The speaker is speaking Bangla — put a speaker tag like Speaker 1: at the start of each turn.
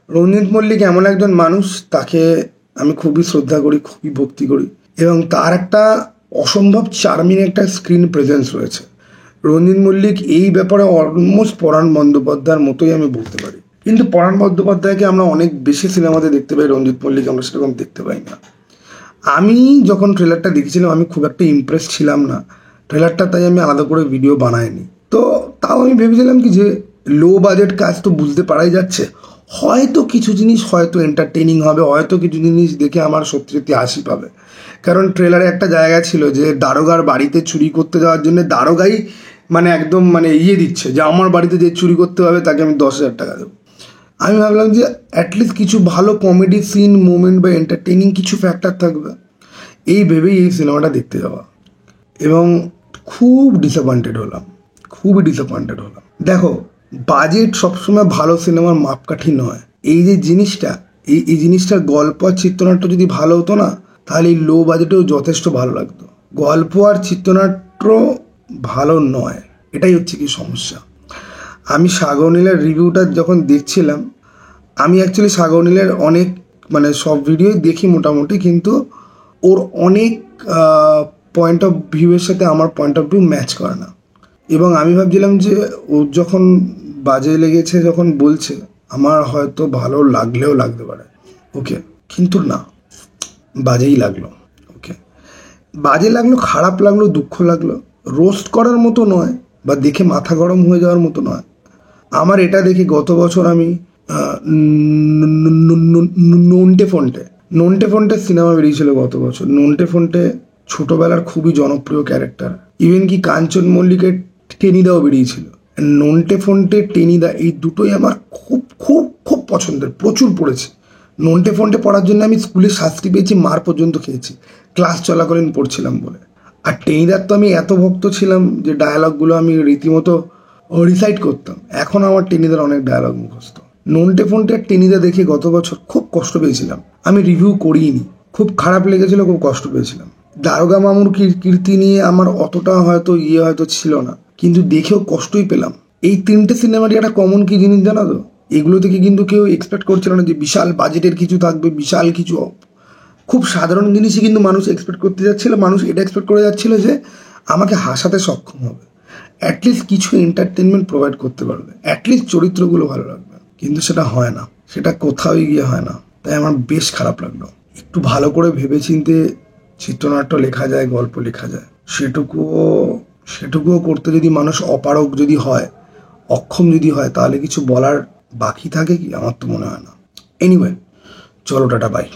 Speaker 1: রঞ্জিত মল্লিক এমন একজন মানুষ, তাকে আমি খুবই শ্রদ্ধা করি, খুবই ভক্তি করি, এবং তার একটা অসম্ভব চার্মিং একটা স্ক্রিন প্রেজেন্স রয়েছে। রঞ্জিত মল্লিক এই ব্যাপারে অলমোস্ট পরাণ বন্দ্যোপাধ্যায়ের মতোই আমি বলতে পারি, কিন্তু পরাণ বন্দ্যোপাধ্যায়কে আমরা অনেক বেশি সিনেমাতে দেখতে পাই, রঞ্জিত মল্লিক আমরা সেরকম দেখতে পাই না। আমি যখন ট্রেলারটা দেখেছিলাম আমি খুব একটা ইমপ্রেস ছিলাম না ট্রেলারটা, তাই আমি আলাদা করে ভিডিও বানাইনি। তো তাও আমি ভেবেছিলাম কি যে লো বাজেট কাজ তো বুঝতে পারাই যাচ্ছে, হয়তো কিছু জিনিস হয়তো এন্টারটেনিং হবে, হয়তো কিছু জিনিস দেখে আমার সত্যি সত্যি হাসি পাবে। কারণ ট্রেলারে একটা জায়গা ছিল যে দারোগার বাড়িতে চুরি করতে যাওয়ার জন্য দারোগাই মানে একদম মানে দিচ্ছে যে আমার বাড়িতে যে চুরি করতে হবে তাকে আমি 10,000 টাকা দেবো। আমি ভাবলাম যে অ্যাটলিস্ট কিছু ভালো কমেডি সিন, মোমেন্ট বা এন্টারটেনিং কিছু ফ্যাক্টর থাকবে, এই ভেবেই এই সিনেমাটা দেখতে যাওয়া। এবং খুব ডিসঅ্যাপয়েন্টেড হলাম, খুবই ডিসঅ্যাপয়েন্টেড হলাম। দেখো, বাজেট সবসময় ভালো সিনেমার মাপকাঠি নয়। এই যে জিনিসটা, এই জিনিসটার গল্প আর চিত্রনাট্য যদি ভালো হতো না, তাহলে এই লো বাজেটেও যথেষ্ট ভালো লাগতো। গল্প আর চিত্রনাট্য ভালো নয়, এটাই হচ্ছে কি সমস্যা। আমি সাগরনীলের রিভিউটা যখন দেখছিলাম, আমি অ্যাকচুয়ালি সাগরনীলের অনেক মানে সব ভিডিওই দেখি মোটামুটি, কিন্তু ওর অনেক পয়েন্ট অফ ভিউয়ের সাথে আমার পয়েন্ট অফ ভিউ ম্যাচ করে না। এবং আমি ভাবছিলাম যে ও যখন বাজে লেগেছে যখন বলছে, আমার হয়তো ভালো লাগলেও লাগতে পারে, ওকে, কিন্তু না, বাজেই লাগলো। ওকে, বাজে লাগলো, খারাপ লাগলো, দুঃখ লাগলো, রোস্ট করার মতো নয় বা দেখে মাথা গরম হয়ে যাওয়ার মতো নয়। আমার এটা দেখে গত বছর আমি নন্টে ফন্টে সিনেমা বেরিয়েছিল গত বছর। নন্টে ফন্টে ছোটোবেলার খুবই জনপ্রিয় ক্যারেক্টার, ইভেন কি কাঞ্চন মল্লিকের টেনিদাও বেরিয়েছিল। নন্টে ফন্টে, টেনিদা, এই দুটোই আমার খুব খুব খুব পছন্দের, প্রচুর পড়েছি। নন্টে ফন্টে পড়ার জন্য আমি স্কুলে শাস্তি পেয়েছি, মার পর্যন্ত খেয়েছি, ক্লাস চলাকালীন পড়ছিলাম বলে। আর টেনিদার তো আমি এত ভক্ত ছিলাম যে ডায়ালগগুলো আমি রীতিমতো রিসাইট করতাম। এখন আমার টেনিদার অনেক ডায়ালগ মুখস্থ। নন্টে ফন্টে আর টেনিদা দেখে গত বছর খুব কষ্ট পেয়েছিলাম, আমি রিভিউ করিনি, খুব খারাপ লেগেছিল, খুব কষ্ট পেয়েছিলাম। দারোগা মামুর কীর্তি নিয়ে আমার অতটা হয়তো হয়তো ছিল না, কিন্তু দেখেও কষ্টই পেলাম। এই তিনটে সিনেমারই একটা কমন কি জিনিস জানো তো, এগুলো থেকে কিন্তু কেউ এক্সপেক্ট করছিল না যে বিশাল বাজেটের কিছু থাকবে, বিশাল কিছু, খুব সাধারণ জিনিসই কিন্তু মানুষ এক্সপেক্ট করতে যাচ্ছিল। মানুষ এটা এক্সপেক্ট করে যাচ্ছিল যে আমাকে হাসাতে সক্ষম হবে, অ্যাটলিস্ট কিছু এন্টারটেনমেন্ট প্রোভাইড করতে পারবে, অ্যাটলিস্ট চরিত্রগুলো ভালো লাগবে, কিন্তু সেটা হয় না, সেটা কোথাও গিয়ে হয় না। তাই আমার বেশ খারাপ লাগলো। একটু ভালো করে ভেবেচিন্তে চিত্রনাট্য লেখা যায়, গল্প লেখা যায়, সেটুকুও করতে যদি মানুষ অপারগ যদি হয়, অক্ষম যদি হয়, তাহলে কিছু বলার বাকি থাকে কি? আমার তো মনে হয় না। এনিওয়ে, চলো টাটা, বাই।